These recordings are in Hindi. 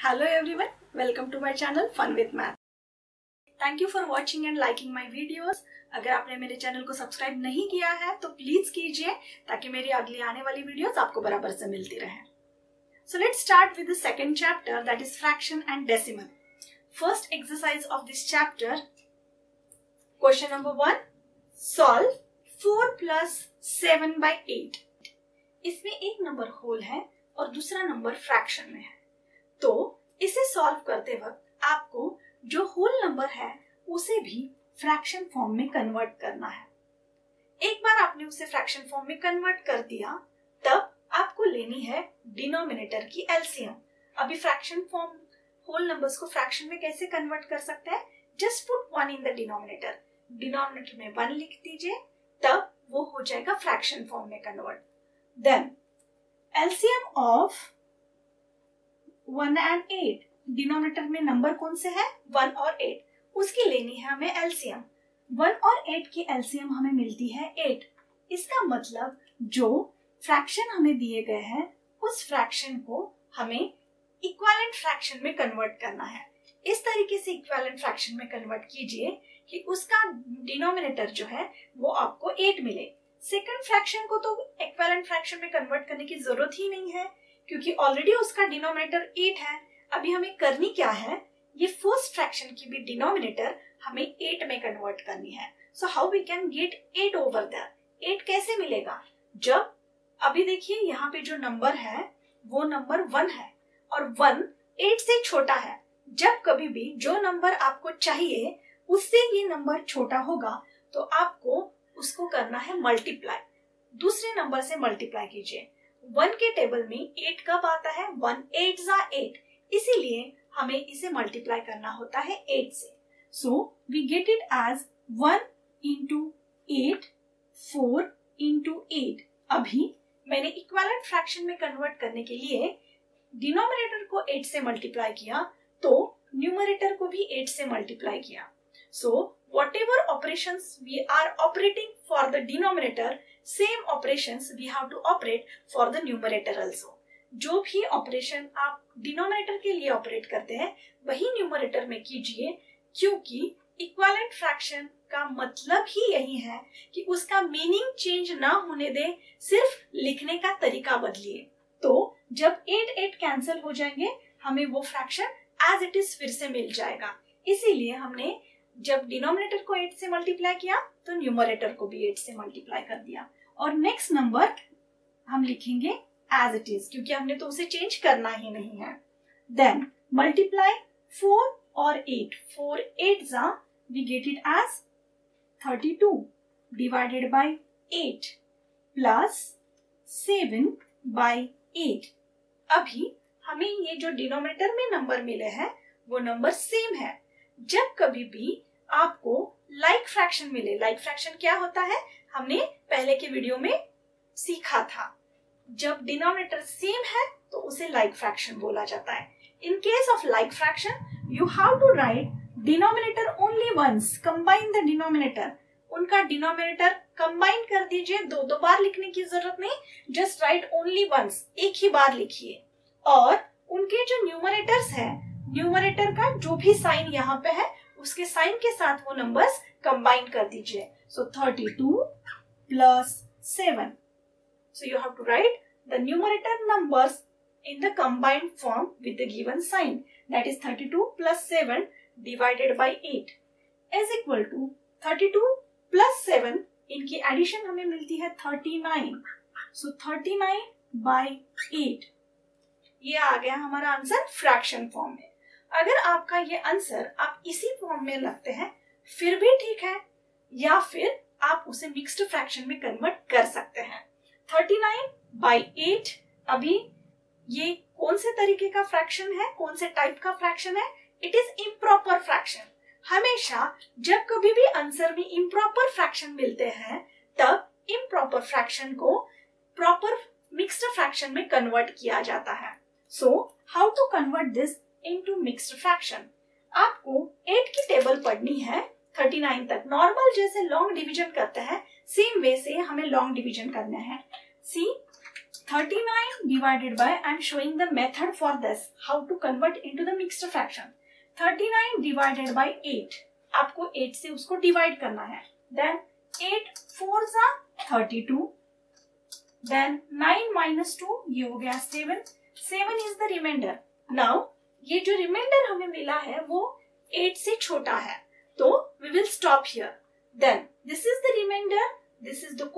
Hello everyone, welcome to my channel Fun with Math. Thank you for watching and liking my videos. अगर आपने मेरे चैनल को सब्सक्राइब नहीं किया है तो प्लीज कीजिए ताकि मेरी अगली आने वाली वीडियोस आपको बराबर से मिलती रहे. So let's start with the second chapter, that is fraction and decimal. First exercise of this chapter, question number 1, solve 4 plus 7 by 8. इसमें एक नंबर होल है और दूसरा नंबर फ्रैक्शन में है. तो इसे सॉल्व करते वक्त आपको जो होल नंबर है उसे भी फ्रैक्शन फॉर्म में कन्वर्ट करना है. एक बार आपने उसे फ्रैक्शन फॉर्म में कन्वर्ट कर दिया तब आपको लेनी है डिनोमिनेटर की एलसीएम. अभी फ्रैक्शन फॉर्म होल नंबर्स को फ्रैक्शन में कैसे कन्वर्ट कर सकते हैं? Just put 1 in the denominator. Denominator में 1 लिख दीजिए, तब वो हो जाएगा फ्रैक्शन फॉर्म में convert. Then LCM of 1 and 8. Denominator में नंबर कौन से है? 1 और 8. उसकी लेनी है हमें एलसीएम. 1 और 8 की एलसीएम हमें मिलती है 8. इसका मतलब जो फ्रैक्शन हमें दिए गए हैं उस फ्रैक्शन को हमें इक्विवेलेंट फ्रैक्शन में कन्वर्ट करना है. इस तरीके से इक्विवेलेंट फ्रैक्शन में कन्वर्ट कीजिए कि उसका डिनोमिनेटर जो है वो आपको 8 मिले. सेकंड फ्रैक्शन को तो इक्विवेलेंट फ्रैक्शन में कन्वर्ट करने की जरूरत ही नहीं है क्योंकि ऑलरेडी उसका डिनोमिनेटर 8 है. अभी हमें करनी क्या है? ये फर्स्ट फ्रैक्शन की भी डिनोमिनेटर हमें 8 में कन्वर्ट करनी है. So how we can get 8 over there? 8 कैसे मिलेगा? जब अभी देखिए यहाँ पे जो नंबर है वो नंबर 1 है और 1 8 से छोटा है. जब कभी भी जो नंबर आपको चाहिए उससे ये नंबर छोटा होगा तो आपको उसको करना है मल्टीप्लाई. दूसरे नंबर से मल्टीप्लाई कीजिए. 1 के टेबल में 8 कब आता है? 1 8 जा 8. इसीलिए हमें इसे मल्टीप्लाई करना होता है 8 से. So we get it as 1 into 8, 4 into 8. अभी मैंने इक्विवेलेंट फ्रैक्शन में कन्वर्ट करने के लिए डिनोमिनेटर को 8 से मल्टीप्लाई किया तो न्यूमरेटर को भी 8 से मल्टीप्लाई किया. सो whatever operations we are operating for the denominator, same operations we have to operate for the numerator also. जो भी ऑपरेशन आप डिनोमिनेटर के लिए ऑपरेट करते हैं वही न्यूमरेटर में कीजिए क्योंकि इक्विवेलेंट फ्रैक्शन का मतलब ही यही है कि उसका मीनिंग चेंज ना होने दे, सिर्फ लिखने का तरीका बदलिए. तो जब 8 8 कैंसिल हो जाएंगे हमें वो फ्रैक्शन एज इट इज फिर से मिल जाएगा. इसीलिए हमने जब डिनोमिनेटर को 8 से मल्टीप्लाई किया तो न्यूमरेटर को भी 8 से मल्टीप्लाई कर दिया और नेक्स्ट नंबर हम लिखेंगे एज इट इज क्योंकि हमने तो उसे चेंज करना ही नहीं है. देन मल्टीप्लाई 4 और 8. 4 8 जा we get it as 32 divided by 8 plus 7 by 8. अभी हमें ये जो डिनोमिनेटर में नंबर मिले हैं वो नंबर सेम है. जब कभी भी आपको लाइक फ्रैक्शन मिले, लाइक फ्रैक्शन क्या होता है हमने पहले के वीडियो में सीखा था. जब डिनोमिनेटर सेम है तो उसे लाइक फ्रैक्शन बोला जाता है. In case of like fraction you have to write denominator only once, combine the denominator. उनका डिनोमिनेटर कंबाइन कर दीजिए, दो बार लिखने की जरूरत नहीं, जस्ट राइट ओनली वंस, एक ही बार लिखिए. और उनके जो न्यूमरेटर्स है, न्यूमरेटर का जो भी साइन यहाँ पे है उसके साइन के साथ वो नंबर्स कंबाइन कर दीजिए. So 32 plus 7. So you have to write the numerator numbers in the combined form with the given sign, that is 32 plus 7 divided by 8 is equal to 32 plus 7. इनकी एडिशन हमें मिलती है 39. सो 39 by 8. ये आ गया हमारा आंसर फ्रैक्शन फॉर्म में. अगर आपका ये आंसर आप इसी फॉर्म में लगते हैं फिर भी ठीक है, या फिर आप उसे मिक्स्ड फ्रैक्शन में कन्वर्ट कर सकते हैं. 39 by 8. अभी ये कौन से तरीके का फ्रैक्शन है, कौन से टाइप का फ्रैक्शन है? It is improper fraction. हमेशा जब कभी भी आंसर में इम्प्रॉपर फ्रैक्शन मिलते हैं तब इम्प्रॉपर फ्रैक्शन को प्रॉपर मिक्स्ड फ्रैक्शन में कन्वर्ट किया जाता है. So how to convert this into mixed fraction? आपको 8 की टेबल पढ़नी है 39 तक. नॉर्मल जैसे लॉन्ग डिवीजन करते हैं सेम वे से हमें लॉन्ग डिवीजन करना है. सी 39 divided by, I am showing the method for this, how to convert into the mixed fraction. 39 divided by 8, आपको 8 से उसको डिवाइड करना है. Then 8 4s are 32. Then 9 minus 2, ये हो गया 7. 7 is the remainder. Now ये जो रिमाइंडर हमें मिला है वो 8 से छोटा है, तो we will stop here. Then this is the remainder, this is the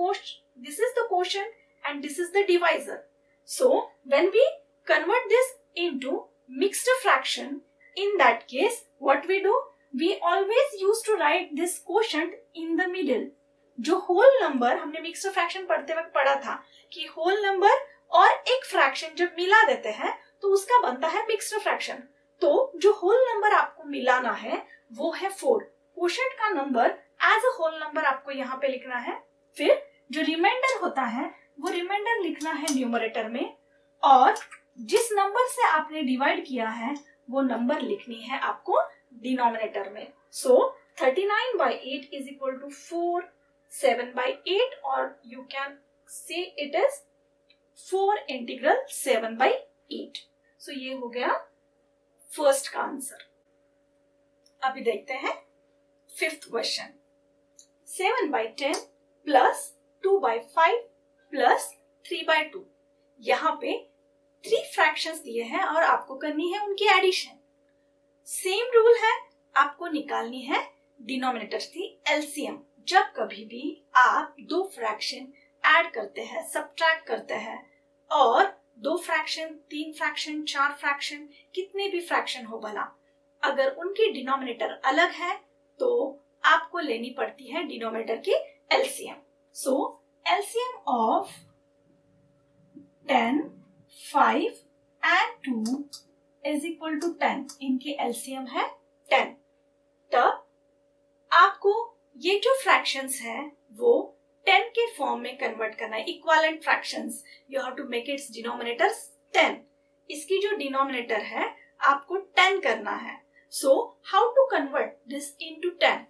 quotient and this is the divisor. So when we convert this into mixed fraction, in that case what we do, we always used to write this quotient in the middle. जो होल नंबर हमने मिक्स्ड फ्रैक्शन पढ़ते वक्त पढ़ा था कि होल नंबर और एक फ्रैक्शन जब मिला देते हैं तो उसका बनता है मिक्स्ड फ्रैक्शन. तो जो होल नंबर आपको मिलाना है वो है 4. क्वोशंट का number as a whole number आपको यहाँ पे लिखना है. फिर जो रिमाइंडर होता है वो रिमाइंडर लिखना है न्यूमरेटर में, और जिस नंबर से आपने डिवाइड किया है वो नंबर लिखनी है आपको डिनोमिनेटर में. सो 39 by 8 is equal to 4, 7 by 8, और you can say it is 4 integral 7 by 8. सो ये हो गया फर्स्ट का आंसर. अभी देखते हैं fifth question. 7 by 10 plus 2 by 5 plus 3 by 2. यहाँ पे 3 फ्रैक्शंस दिए हैं और आपको करनी है उनकी एडिशन. सेम रूल है, आपको निकालनी है डिनोमिनेटर की एलसीएम. जब कभी भी आप 2 फ्रैक्शन ऐड करते हैं, सब्ट्रैक्ट करते हैं, और 2 फ्रैक्शन, 3 फ्रैक्शन, 4 फ्रैक्शन, कितने भी फ्रैक्शन हो भला, अगर उनकी डिनोमिनेटर अलग है तो आपको लेनी पड़ती है डिनोमिनेटर की LCM. So LCM of 10, 5 and 2 is equal to 10. इनकी एलसीएम है 10. तब आपको ये जो फ्रैक्शंस है वो 10 के फॉर्म में कन्वर्ट करना है. Equivalent fractions, you have to make its denominator 10. इसकी जो डिनोमिनेटर है आपको 10 करना है. So how to convert this into 10?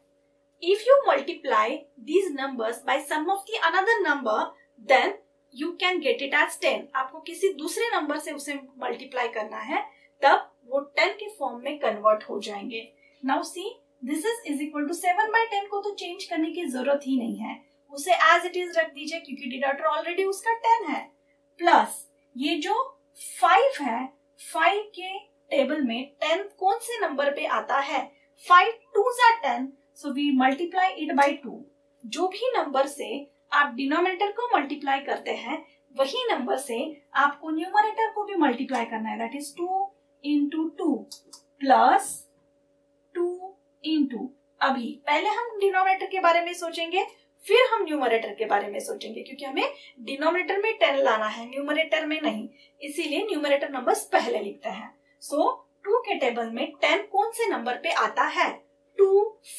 If you multiply these numbers by some of the another number, then you can get it as 10. आपको किसी दूसरे नंबर से उसे मल्टीप्लाई करना है, तब वो 10 के फॉर्म में कन्वर्ट हो जाएंगे. Now see, this is equal to 7 by 10 को तो चेंज करने की जरूरत ही नहीं है, उसे एज इट इज रख दीजिए क्योंकि डिनोमिनेटर ऑलरेडी उसका 10 है. प्लस ये जो 5 है, 5 के टेबल में 10 कौन से नंबर पे आता है? 5 2s are 10, so we multiply it by 2. जो भी नंबर से आप डिनोमिनेटर को मल्टीप्लाई करते हैं वही नंबर से आपको न्यूमरेटर को भी मल्टीप्लाई करना है. That is 2 into 2 plus 2 into. अभी पहले हम डिनोमिनेटर के बारे में सोचेंगे, फिर हम न्यूमरेटर के बारे में सोचेंगे, क्योंकि हमें डिनोमिनेटर में 10 लाना है, न्यूमरेटर में नहीं. इसीलिए न्यूमरेटर नंबर्स पहले लिखते हैं. सो 2 के टेबल में 10 कौन से नंबर पे आता है? 2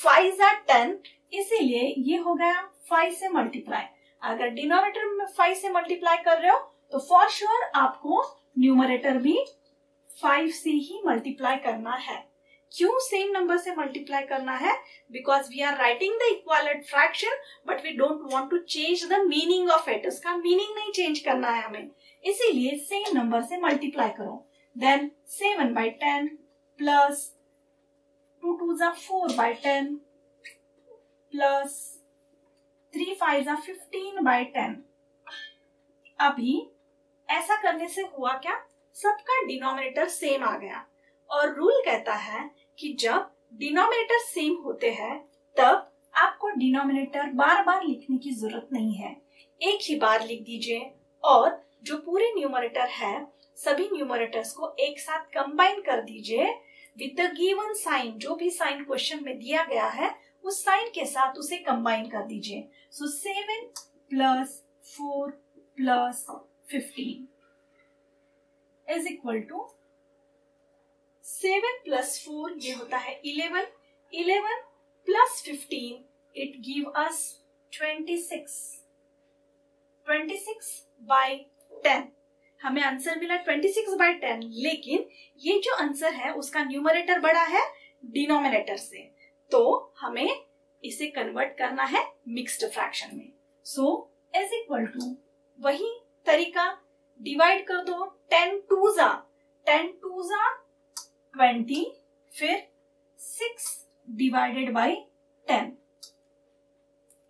5s are 10, इसीलिए ये हो गया 5 से मल्टीप्लाई. अगर डिनोमिनेटर में 5 से मल्टीप्लाई कर रहे हो तो फॉर श्योर आपको न्यूमरेटर भी 5 से ही मल्टीप्लाई करना है. क्यों सेम नंबर से मल्टीप्लाई करना है? Because we are writing the equivalent fraction but we don't want to change the meaning of it. उसका मीनिंग नहीं चेंज करना है हमें, इसीलिए सेम नंबर से मल्टीप्लाई करो. Then 7 by 10 plus 2 2s are 4 by 10 plus 3 5s are 15 by 10. अभी ऐसा करने से हुआ क्या? सबका डिनोमिनेटर सेम आ गया, और रूल कहता है कि जब डिनोमिनेटर सेम होते हैं तब आपको डिनोमिनेटर बार बार लिखने की जरूरत नहीं है, एक ही बार लिख दीजिए. और जो पूरे न्यूमरेटर है सभी न्यूमरेटर्स को एक साथ कंबाइन कर दीजिए विद द गिवन साइन. जो भी साइन क्वेश्चन में दिया गया है उस साइन के साथ उसे कंबाइन कर दीजिए. So 7 plus 4 plus 15 is equal to 7 plus 4, ये होता है 11. 11 plus 15, it give us 26. 26 by 10. हमें आंसर मिला 26 by 10, लेकिन ये जो आंसर है उसका न्यूमरेटर बड़ा है डिनोमिनेटर से, तो हमें इसे कन्वर्ट करना है मिक्स्ड फ्रैक्शन में. सो इज इक्वल टू वही तरीका डिवाइड कर दो 10 2 जा 20, फिर 6 डिवाइडेड बाई 10।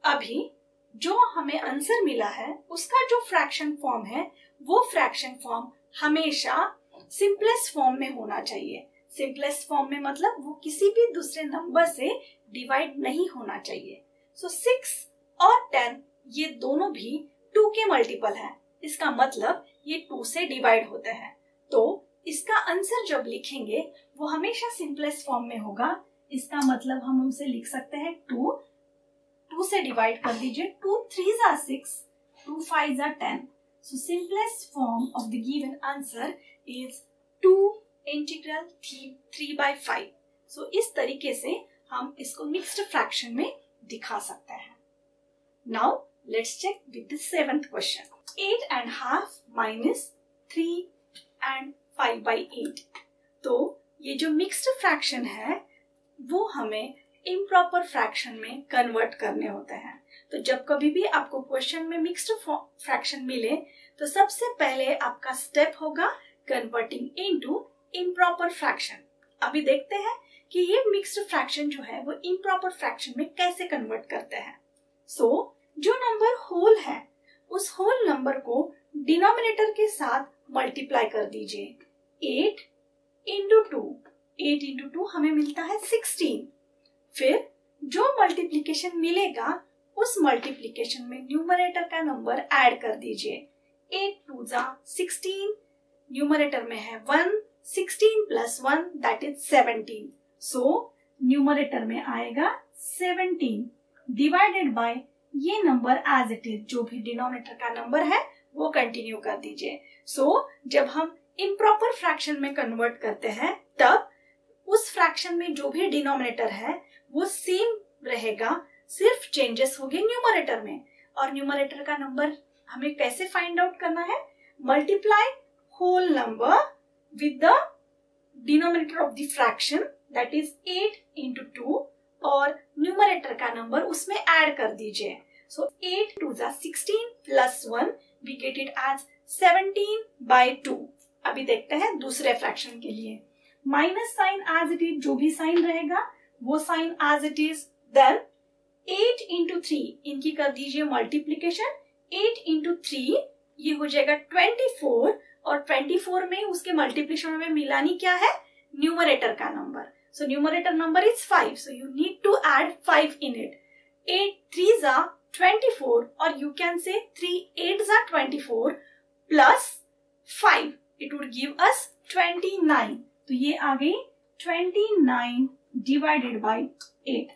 अभी जो हमें आंसर मिला है उसका जो फ्रैक्शन फॉर्म है वो फ्रैक्शन फॉर्म हमेशा सिंपलेस्ट फॉर्म में होना चाहिए। सिंपलेस्ट फॉर्म में मतलब वो किसी भी दूसरे नंबर से डिवाइड नहीं होना चाहिए। सो 6 और 10 ये दोनों भी 2 के मल्टीपल हैं। इसका मतलब ये 2 से डिवाइड होते हैं। तो इसका आंसर जब लिखेंगे वो हमेशा सिंपलेस्ट फॉर्म में होगा। इसका मतलब हम उसे लिख सकते हैं 2 से डिवाइड कर दीजिए। 2 3 are 6, 2 5 are 10. So simplest form of the given answer is 2 integral 3/5. So इस तरीके से हम इसको मिक्स्ड फ्रैक्शन में दिखा सकते हैं। Now let's check with the 7th question. 8.5 minus 3 and 5/8. तो ये जो मिक्स्ड फ्रैक्शन है वो हमें इम्प्रॉपर फ्रैक्शन में कन्वर्ट करने होते हैं। तो जब कभी भी आपको क्वेश्चन में मिक्स्ड फ्रैक्शन मिले तो सबसे पहले आपका स्टेप होगा कन्वर्टिंग इनटू इम्प्रॉपर फ्रैक्शन। अभी देखते हैं कि ये मिक्स्ड फ्रैक्शन जो है वो इम्प्रॉपर फ्रैक्शन में कैसे कन्वर्ट करते हैं। सो जो नंबर होल है उस होल नंबर को डिनोमिनेटर के साथ मल्टीप्लाई कर दीजिए। 8 इंटू 2, 8 इंटू 2 हमें मिलता है 16। फिर जो मल्टीप्लीकेशन मिलेगा उस मल्टीप्लीकेशन में न्यूमरेटर का नंबर ऐड कर दीजिए। 8 2 जा 16, न्यूमरेटर में है 1, 16 plus 1 that is 17। So numerator में आएगा 17 डिवाइडेड बाय ये नंबर एज इट इज, जो भी डिनोमिनेटर का नंबर है वो कंटिन्यू कर दीजिए। सो जब हम इम्प्रॉपर फ्रैक्शन में कन्वर्ट करते हैं तब उस फ्रैक्शन में जो भी डिनोमिनेटर है वो सेम रहेगा, सिर्फ चेंजेस होंगे न्यूमरेटर में। और न्यूमरेटर का नंबर हमें कैसे फाइंड आउट करना है? Multiply whole number with the denominator of the fraction that is 8 into 2 और न्यूमरेटर का नंबर उसमें ऐड कर दीजिए। सो 8 2 जा 16 plus 1 we get it as 17/2। अभी देखते हैं दूसरे फ्रैक्शन के लिए। Minus sign as it is, जो भी साइन रहेगा वो sign as it is. Then 8 into 3 इनकी कर दीजिए मल्टीप्लीकेशन। 8 इंटू 3 ये हो जाएगा 24 और 24 में उसके मल्टीप्लीकेशन में मिलानी क्या है? न्यूमरेटर का number. So numerator number is 5, so you need to add 5 in it. 8 3 जा 24 और यू कैन से 3 8 जा 24 plus 5 it would give us 29। तो ये आ गई 29 डिवाइडेड बाई 8।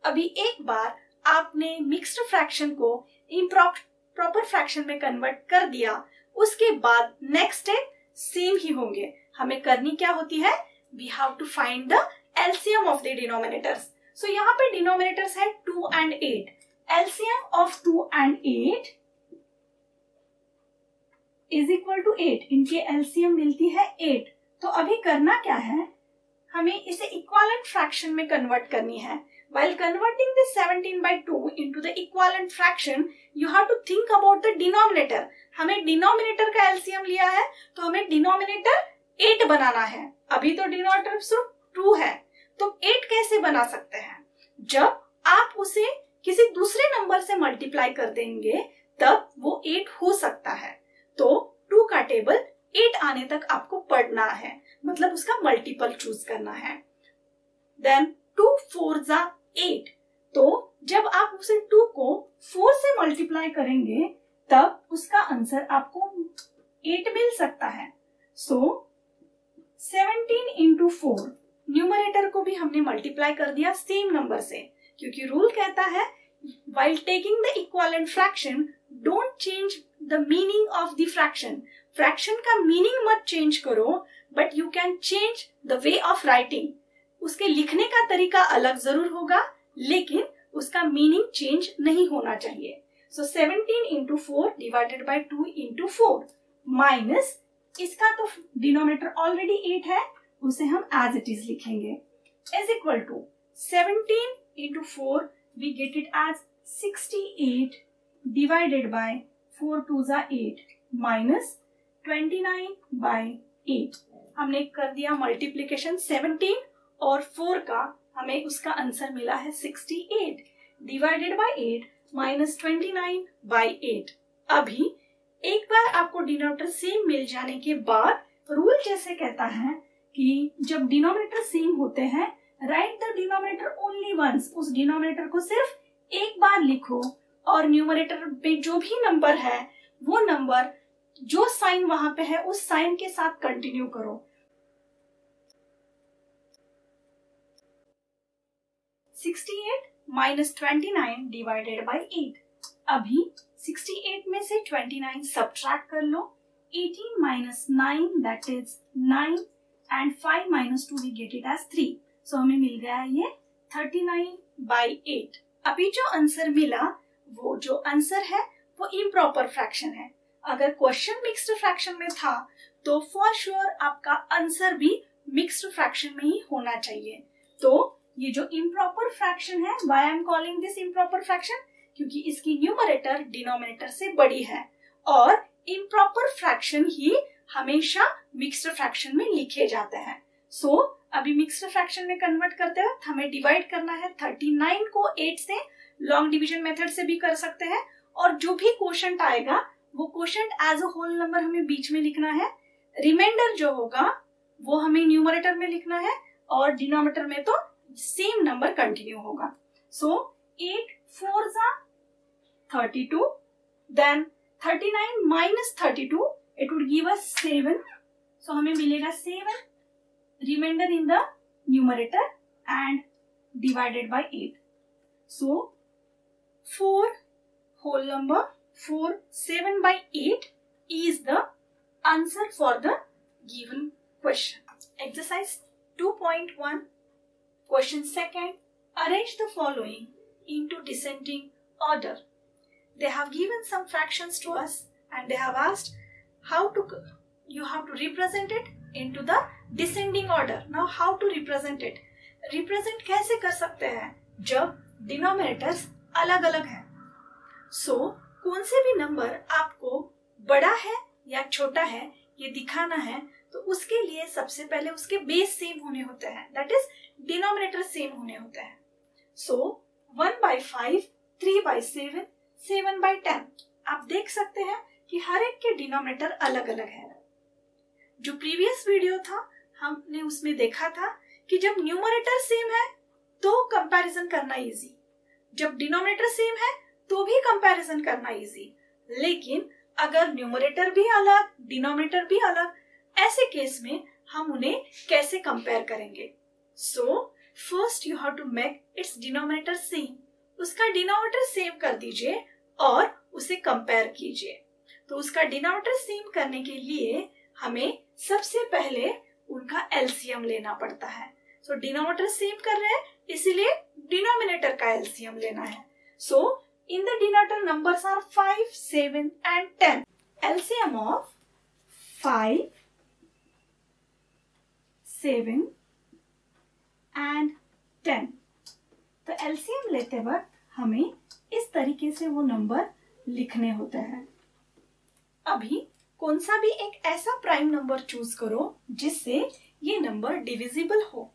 अभी एक बार आपने मिक्स्ड फ्रैक्शन को इम्प्रॉपर फ्रैक्शन में कन्वर्ट कर दिया, उसके बाद नेक्स्ट स्टेप सेम ही होंगे। हमें करनी क्या होती है? We have to find the LCM of the denominators. So यहाँ पे डिनोमिनेटर्स है 2 and 8। LCM of 2 and 8 is equal to 8। इनके एलसीएम मिलती है 8। तो अभी करना क्या है? हमें इसे इक्विवेलेंट फ्रैक्शन में कन्वर्ट करनी है। While converting the 17/2 into the equivalent fraction, you have to think about the denominator. हमें डिनोमिनेटर का एलसीएम लिया है तो हमें डिनोमिनेटर 8 बनाना है। अभी तो डिनोमिनेटर सिर्फ 2 है, तो 8 कैसे बना सकते हैं? जब आप उसे किसी दूसरे नंबर से मल्टीप्लाई कर देंगे तब वो 8 हो सकता है। तो 2 का टेबल 8 आने तक आपको पढ़ना है, मतलब उसका मल्टीपल चूज करना है। देन 2 4 जा 8। तो जब आप उसे 2 को 4 से मल्टीप्लाई करेंगे तब उसका आंसर आपको 8 मिल सकता है। सो 17 इंटू 4, न्यूमरेटर को भी हमने मल्टीप्लाई कर दिया सेम नंबर से, क्योंकि रूल कहता है while taking the equivalent fraction don't change the meaning of the fraction. Fraction का मीनिंग मत चेंज करो, but you can change the way of writing. उसके लिखने का तरीका अलग जरूर होगा लेकिन उसका मीनिंग चेंज नहीं होना चाहिए। So 17 into 4 divided by 2 into 4 minus इसका तो डिनोमिनेटर ऑलरेडी 8 है, उसे हम एज इट इज लिखेंगे, is equal to 17 into 4 we get it as 68 divided by 4 2 जा 8 माइनस 29/8। हमने कर दिया मल्टीप्लीकेशन 17 और 4 का, हमें उसका आंसर मिला है 68 डिवाइडेड बाय 8 माइनस 29/8। अभी एक बार आपको डिनोमिनेटर सेम मिल जाने के बाद रूल जैसे कहता है कि जब डिनोमिनेटर सेम होते हैं, write the denominator only once, उस डिनोमिनेटर को सिर्फ एक बार लिखो और न्यूमरेटर पे जो भी नंबर है वो नंबर जो साइन वहां पे है उस साइन के साथ कंटिन्यू करो। 68 माइनस 29 डिवाइडेड बाई 8। अभी 68 में से 29 सब्ट्रैक्ट कर लो। 18 minus 9 that is 9 and 5 minus 2 we get it as 3। सो हमें मिल गया है ये 39/8। अभी जो आंसर मिला वो जो आंसर है वो इम्प्रॉपर फ्रैक्शन है। अगर क्वेश्चन मिक्स्ड फ्रैक्शन में था तो फॉर श्योर आपका आंसर भी मिक्स्ड फ्रैक्शन में ही होना चाहिए। तो ये जो इम्प्रॉपर फ्रैक्शन है, why I am calling this improper fraction, क्योंकि इसकी न्यूमरेटर डिनोमिनेटर से बड़ी है और इम्प्रॉपर फ्रैक्शन ही हमेशा मिक्स्ड फ्रैक्शन में लिखे जाते हैं। सो अभी मिक्स्ड फ्रैक्शन में कन्वर्ट करते वक्त हमें डिवाइड करना है 39 को 8 से। लॉन्ग डिवीजन मेथड से भी कर सकते हैं और जो भी क्वोशंट आएगा वो quotient as a whole number हमें बीच में लिखना है। रिमाइंडर जो होगा वो हमें न्यूमरेटर में लिखना है और डिनोमिनेटर में तो सेम नंबर कंटिन्यू होगा। सो 8 4s are 32, then 39 minus 32 it would give us 7. So हमें मिलेगा 7 remainder in the numerator and divided by 8. So 4 whole number 4 7/8 is the answer for the given question. Exercise 2.1 question second. Arrange the following into descending order. They have given some fractions to us and they have asked you have to represent it into the descending order. Now how to represent it? Represent कैसे कर सकते हैं जब डिनोमिनेटर्स अलग अलग हैं? सो कौन से भी नंबर आपको बड़ा है या छोटा है ये दिखाना है तो उसके लिए सबसे पहले उसके बेस सेम होने होते हैं, दैट इज डिनोमिनेटर सेम होने होते हैं। सो 1/5, 3/7, 7/10 आप देख सकते हैं कि हर एक के डिनोमिनेटर अलग अलग है। जो प्रीवियस वीडियो था हमने उसमें देखा था कि जब न्यूमरेटर सेम है तो कंपैरिजन करना इजी, जब डिनोमिनेटर सेम है तो भी कंपैरिजन करना इजी, लेकिन अगर न्यूमरेटर भी अलग डिनोमिनेटर भी अलग, ऐसे केस में हम उन्हें कैसे कंपेयर करेंगे? So first you have to make its denominator same, उसका डिनोमिनेटर सेम कर दीजिए और उसे कंपेयर कीजिए। तो उसका डिनोमिनेटर सेम करने के लिए हमें सबसे पहले उनका एलसीएम लेना पड़ता है। सो डिनोमिनेटर सेम कर रहे हैं इसीलिए डिनोमिनेटर का एलसीएम लेना है। So in the denominator numbers are 5, 7 and 10. LCM of 5, 7 and 10. तो LCM लेते वक्त हमें इस तरीके से वो नंबर लिखने होते हैं। अभी कौन सा भी एक ऐसा प्राइम नंबर चूज करो जिससे ये नंबर डिविजिबल हो,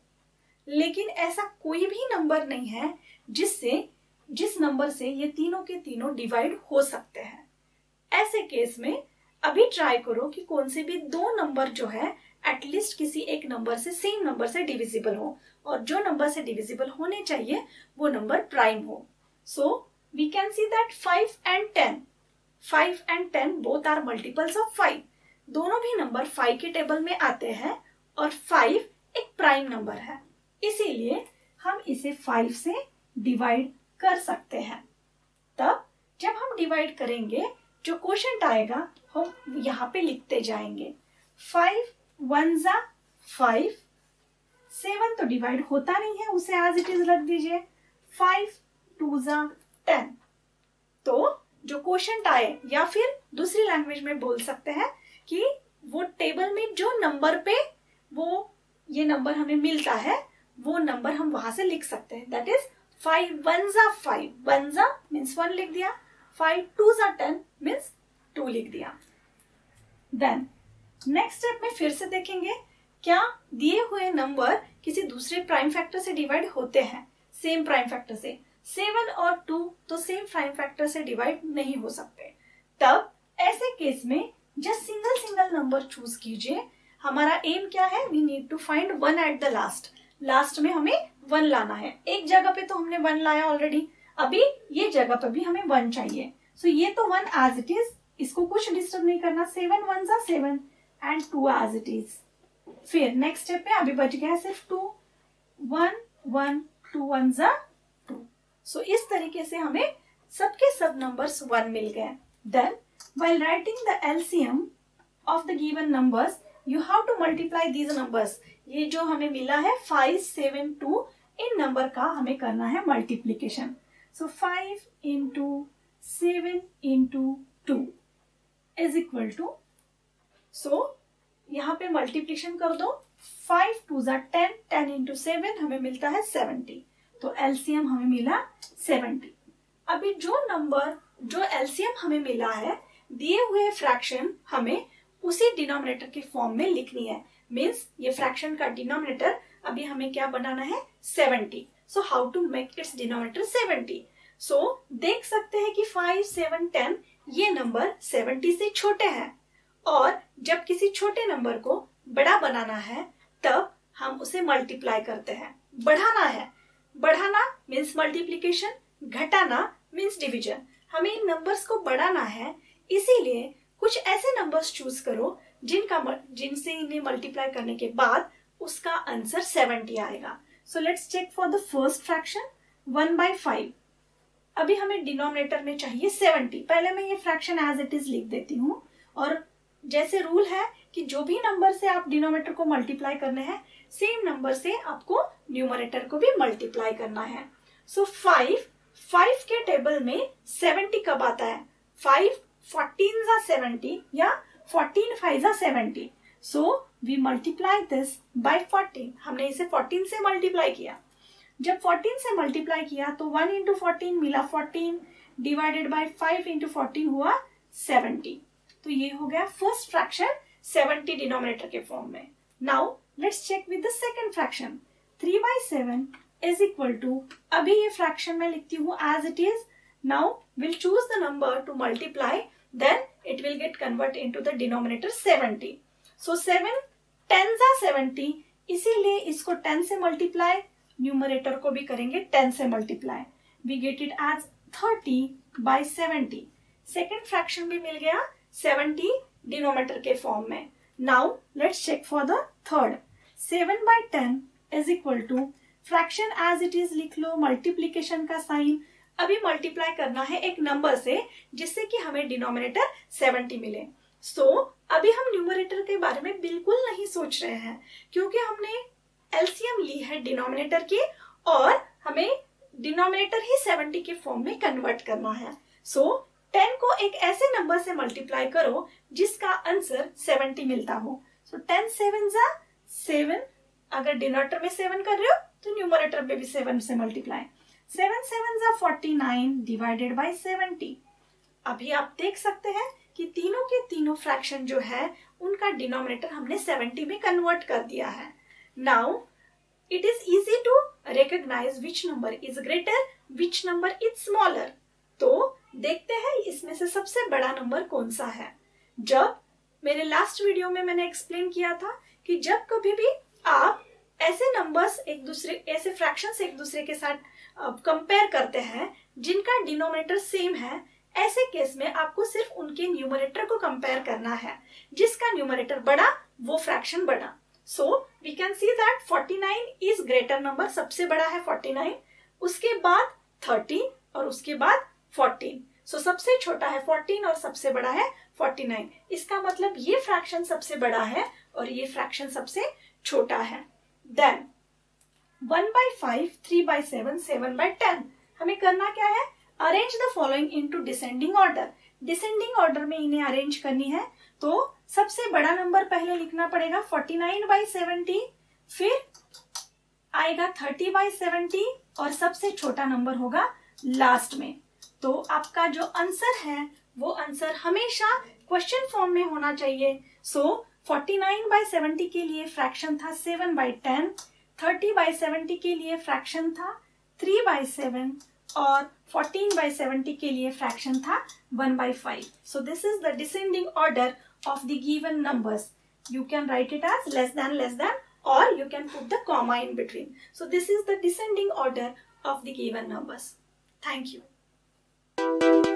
लेकिन ऐसा कोई भी नंबर नहीं है जिस नंबर से ये तीनों के तीनों डिवाइड हो सकते हैं। ऐसे केस में अभी ट्राई करो कि कौन से भी दो नंबर जो है एटलीस्ट किसी एक नंबर से सेम नंबर से डिविजिबल हो, और जो नंबर से डिविजिबल होने चाहिए वो नंबर प्राइम हो। So we can see that 5 and 10 both are multiples of 5। दोनों भी नंबर 5 के टेबल में आते हैं और 5 एक प्राइम नंबर है, इसीलिए हम इसे 5 से डिवाइड कर सकते हैं। तब जब हम डिवाइड करेंगे जो क्वोशंट आएगा हम यहाँ पे लिखते जाएंगे। 5 1s are 5, 7 तो डिवाइड होता नहीं है उसे एज इट इज रख दीजिए। 5 2s are 10। तो जो क्वोशंट आए, या फिर दूसरी लैंग्वेज में बोल सकते हैं कि वो टेबल में जो नंबर पे वो ये नंबर हमें मिलता है वो नंबर हम वहां से लिख सकते हैं। That is 5 1s are 5, 1s are means 1 लिख दिया, 5 2s are 10 मीन्स 2 लिख दिया। देन नेक्स्ट स्टेप में फिर से देखेंगे क्या दिए हुए नंबर किसी दूसरे प्राइम फैक्टर से डिवाइड होते हैं सेम प्राइम फैक्टर से। 7 और 2 तो सेम प्राइम फैक्टर से डिवाइड नहीं हो सकते। तब ऐसे केस में just single single number choose कीजिए। हमारा एम क्या है, we need to find 1 at the last. Last में हमें 1 लाना है। एक जगह पे तो हमने 1 लाया ऑलरेडी, अभी ये जगह पे भी हमें 1 चाहिए। सो ये तो 1 एज इट इज, इसको कुछ डिस्टर्ब नहीं करना। 7 1s are 7 and 2 as it is. फिर नेक्स्ट स्टेप में अभी बच गया सिर्फ 2, 1 1 2 1s are 2। सो इस तरीके से हमें सबके सब नंबर्स 1 मिल गए। Then while writing the LCM of the given numbers you have to multiply these numbers। ये जो हमें मिला है 5 7 2, इन नंबर का हमें करना है multiplication. So 5 into 7 into 2 is equal to, सो यहाँ पे मल्टीप्लीकेशन कर दो। 5 2s are 10, 10 into 7 हमें मिलता है 70। तो LCM हमें मिला 70। अभी जो LCM हमें मिला है, दिए हुए फ्रैक्शन हमें उसी डिनोमिनेटर के फॉर्म में लिखनी है। मीन्स ये फ्रैक्शन का डिनोमिनेटर अभी हमें क्या बनाना है, 70। So how to make its denominator 70। So देख सकते हैं कि 5 7 10 ये नंबर 70 से छोटे हैं, और जब किसी छोटे नंबर को बड़ा बनाना है तब हम उसे मल्टीप्लाई करते हैं। बढ़ाना है, बढ़ाना मीन्स मल्टीप्लीकेशन, घटाना मीन्स डिवीजन। हमें इन नंबर्स को बढ़ाना है, इसीलिए कुछ ऐसे नंबर्स चूज करो जिनसे इन्हें मल्टीप्लाई करने के बाद उसका आंसर 70 आएगा। So let's check for the first fraction 1/5। अभी हमें डिनोमिनेटर में चाहिए 70। पहले मैं ये फ्रैक्शन एज इट इज लिख देती हूँ, और जैसे रूल है कि जो भी नंबर से आप डिनोमिनेटर को मल्टीप्लाई करने हैं, सेम नंबर से आपको न्यूमरेटर को भी मल्टीप्लाई करना है। सो 5 के टेबल में 70 कब आता है, 5 14s are 70 या 14 5s are 70। So we multiply this by 14। हमने इसे 14 से मल्टीप्लाई किया। जब 14 से मल्टीप्लाई किया तो 1 into 14 मिला 14, डिवाइडेड बाय 5 into 14 हुआ 70। तो ये हो गया फर्स्ट फ्रैक्शन 70 डिनोमिनेटर के फॉर्म में। Now let's check with the second fraction 3/7 is equal to, अभी ये फ्रैक्शन में लिखती हूँ as it is. Now we'll choose the number to multiply, then it will get convert into the denominator 70। So 7 10s are 70, इसीलिए इसको 10 से मल्टीप्लाई, न्यूमरेटर को भी करेंगे 10 से multiply. We get it as 30/70। Second fraction भी मिल गया 70 डिनोमिनेटर के फॉर्म में। Now let's check for the third 7/10 is equal to, fraction as it is लिख लो, मल्टीप्लीकेशन का साइन। अभी मल्टीप्लाई करना है एक नंबर से जिससे कि हमें डिनोमिनेटर 70 मिले। सो अभी हम न्यूमरेटर के बारे में बिल्कुल नहीं सोच रहे हैं, क्योंकि हमने एलसीएम ली है डिनोमिनेटर की, और हमें डिनोमिनेटर ही 70 के फॉर्म में कन्वर्ट करना है। सो 10 को एक ऐसे नंबर से मल्टीप्लाई करो जिसका आंसर 70 मिलता हो। सो 10 7s are 7, अगर डिनोमिनेटर में 7 कर रहे हो तो न्यूमरेटर में भी 7 से multiply. 7 7s are 49 divided by 70। अभी आप देख सकते हैं कि तीनों के तीनों फ्रैक्शन जो है उनका डिनोमिनेटर हमने 70 में कन्वर्ट कर दिया है। Now it is easy to recognise which number is greater, which number is smaller. तो देखते हैं इसमें से सबसे बड़ा नंबर कौन सा है। जब मेरे लास्ट वीडियो में मैंने एक्सप्लेन किया था कि जब कभी भी आप ऐसे नंबर्स ऐसे फ्रैक्शंस एक दूसरे के साथ कंपेयर करते हैं जिनका डिनोमिनेटर सेम है, ऐसे केस में आपको सिर्फ उनके न्यूमरेटर को कंपेयर करना है। जिसका न्यूमरेटर बड़ा वो फ्रैक्शन बड़ा। So we can see that 49 is greater number, सबसे बड़ा है 49, उसके बाद 13 और उसके बाद 14। सो सबसे छोटा है 14 और सबसे बड़ा है 49। इसका मतलब ये फ्रैक्शन सबसे बड़ा है और ये फ्रैक्शन सबसे छोटा है। देन 1/5, 3/7, 7/10 हमें करना क्या है, arrange the following into descending order. Descending order में इन्हें अरेंज करनी है, तो सबसे बड़ा नंबर पहले लिखना पड़ेगा 49/70, फिर आएगा 30/70 और सबसे छोटा नंबर होगा लास्ट में। तो आपका जो आंसर है वो आंसर हमेशा क्वेश्चन फॉर्म में होना चाहिए। सो 49/70 के लिए फ्रैक्शन था 7/10, 30/70 के लिए फ्रैक्शन था 3/7 और 14/70 के लिए फ्रैक्शन था 1/5. So this is the descending order of the given numbers. You can write it as less than, or you can put the comma in between. So this is the descending order of the given numbers. Thank you.